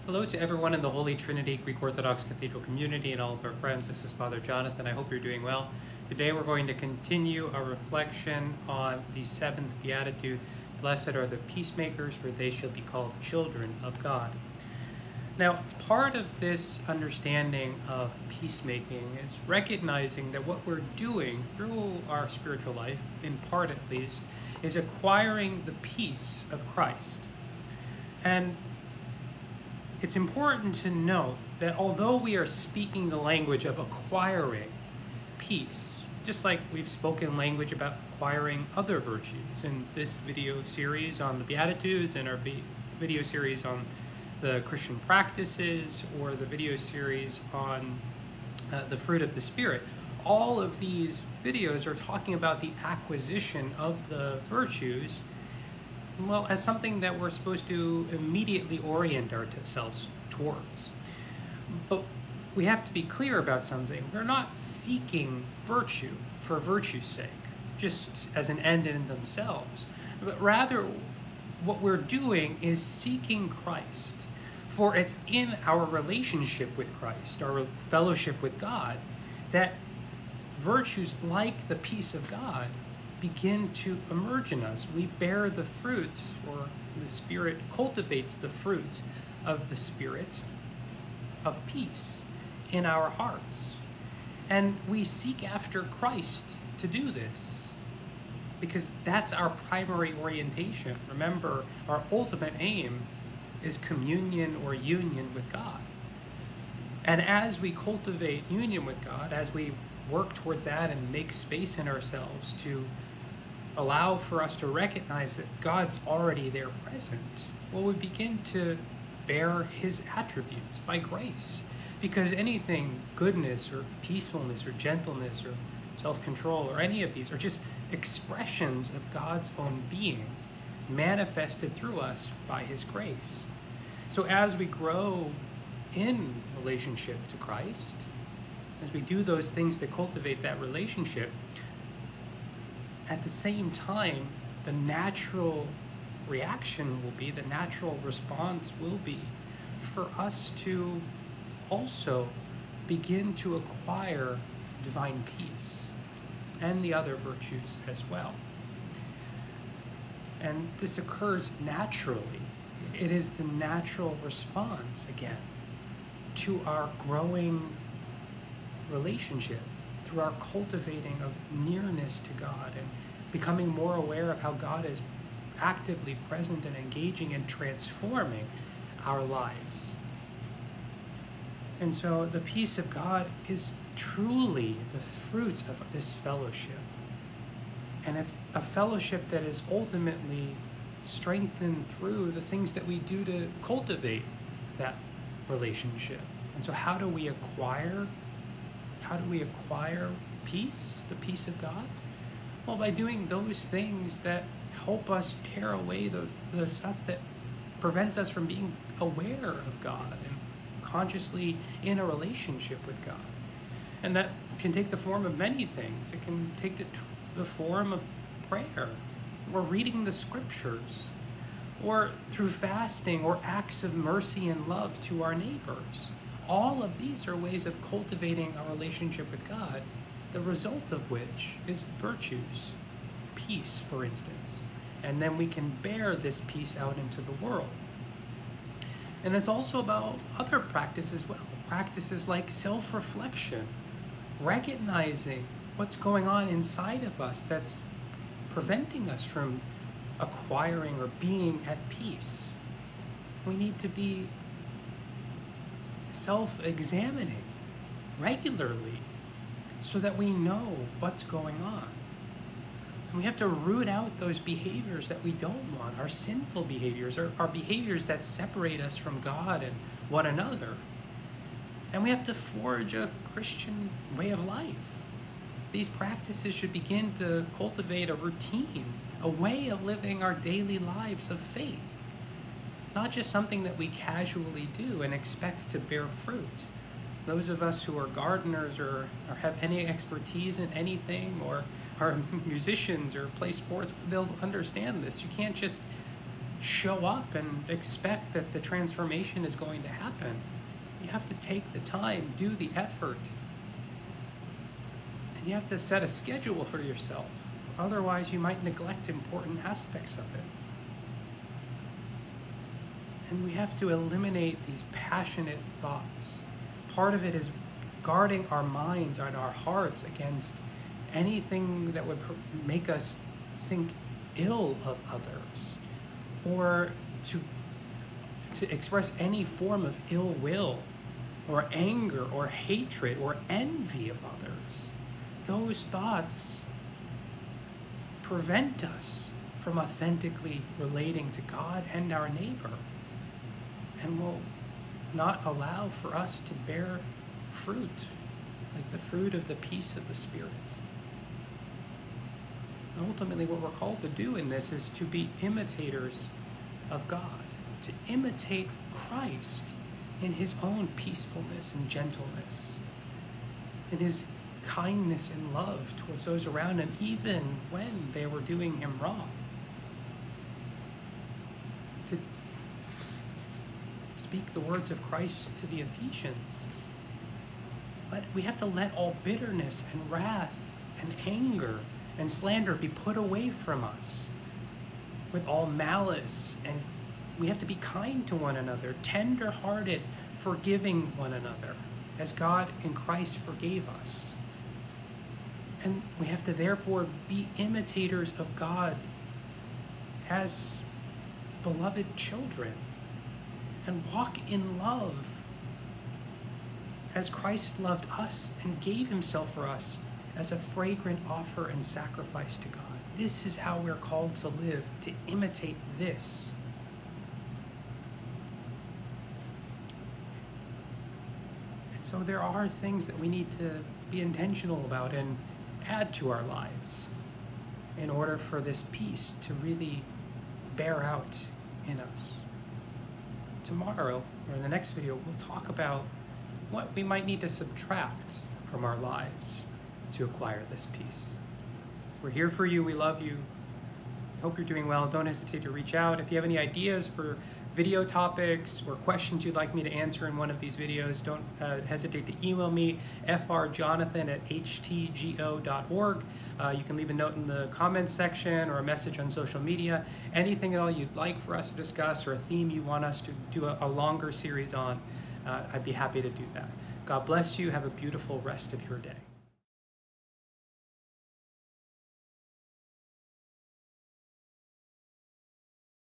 Hello to everyone in the Holy Trinity Greek Orthodox Cathedral community and all of our friends. This is Father Jonathan. I hope you're doing well. Today we're going to continue our reflection on the seventh Beatitude. Blessed are the peacemakers, for they shall be called children of God. Now, part of this understanding of peacemaking is recognizing that what we're doing through our spiritual life, in part at least, is acquiring the peace of Christ. And it's important to note that although we are speaking the language of acquiring peace, just like we've spoken language about acquiring other virtues in this video series on the Beatitudes and our video series on the Christian practices or the video series on the fruit of the Spirit, all of these videos are talking about the acquisition of the virtues, well, as something that we're supposed to immediately orient ourselves towards. But we have to be clear about something. We're not seeking virtue for virtue's sake, just as an end in themselves. But rather, what we're doing is seeking Christ. For it's in our relationship with Christ, our fellowship with God, that virtues like the peace of God begin to emerge in us. We bear the fruit, or the Spirit cultivates the fruit of the Spirit of peace in our hearts. And we seek after Christ to do this, because that's our primary orientation. Remember, our ultimate aim is communion or union with God. And as we cultivate union with God, as we work towards that and make space in ourselves to allow for us to recognize that God's already there present, well, we begin to bear his attributes by grace. Because anything, goodness or peacefulness or gentleness or self-control or any of these are just expressions of God's own being manifested through us by his grace. So as we grow in relationship to Christ, as we do those things that cultivate that relationship, at the same time, the natural reaction will be, the natural response will be for us to also begin to acquire divine peace and the other virtues as well. And this occurs naturally. It is the natural response, again, to our growing relationship, through our cultivating of nearness to God and becoming more aware of how God is actively present and engaging and transforming our lives. And so the peace of God is truly the fruit of this fellowship. And it's a fellowship that is ultimately strengthened through the things that we do to cultivate that relationship. And so how do we acquire peace, the peace of God? Well, by doing those things that help us tear away the stuff that prevents us from being aware of God and consciously in a relationship with God. And that can take the form of many things. It can take the form of prayer, or reading the scriptures, or through fasting or acts of mercy and love to our neighbors. All of these are ways of cultivating our relationship with God, the result of which is virtues, peace, for instance. And then we can bear this peace out into the world. And it's also about other practices as well. Practices like self-reflection, recognizing what's going on inside of us that's preventing us from acquiring or being at peace. We need to be self-examining regularly so that we know what's going on. And we have to root out those behaviors that we don't want, our sinful behaviors, our behaviors that separate us from God and one another. And we have to forge a Christian way of life. These practices should begin to cultivate a routine, a way of living our daily lives of faith. Not just something that we casually do and expect to bear fruit. Those of us who are gardeners or have any expertise in anything, or are musicians or play sports, they'll understand this. You can't just show up and expect that the transformation is going to happen. You have to take the time, do the effort. And you have to set a schedule for yourself. Otherwise, you might neglect important aspects of it. And we have to eliminate these passionate thoughts. Part of it is guarding our minds and our hearts against anything that would make us think ill of others, or to express any form of ill will or anger or hatred or envy of others. Those thoughts prevent us from authentically relating to God and our neighbor, and will not allow for us to bear fruit, like the fruit of the peace of the Spirit. Ultimately, what we're called to do in this is to be imitators of God, to imitate Christ in his own peacefulness and gentleness, in his kindness and love towards those around him, even when they were doing him wrong. To speak the words of Christ to the Ephesians. But we have to let all bitterness and wrath and anger and slander be put away from us, with all malice, and we have to be kind to one another, tender-hearted, forgiving one another, as God in Christ forgave us. And we have to therefore be imitators of God as beloved children, and walk in love as Christ loved us and gave himself for us as a fragrant offer and sacrifice to God. This is how we're called to live, to imitate this. And so there are things that we need to be intentional about and add to our lives in order for this peace to really bear out in us. Tomorrow, or in the next video, we'll talk about what we might need to subtract from our lives to acquire this peace. We're here for you. We love you. Hope you're doing well. Don't hesitate to reach out. If you have any ideas for video topics or questions you'd like me to answer in one of these videos, don't hesitate to email me, frjonathan@htgo.org. You can leave a note in the comments section or a message on social media. Anything at all you'd like for us to discuss, or a theme you want us to do a longer series on, I'd be happy to do that. God bless you. Have a beautiful rest of your day.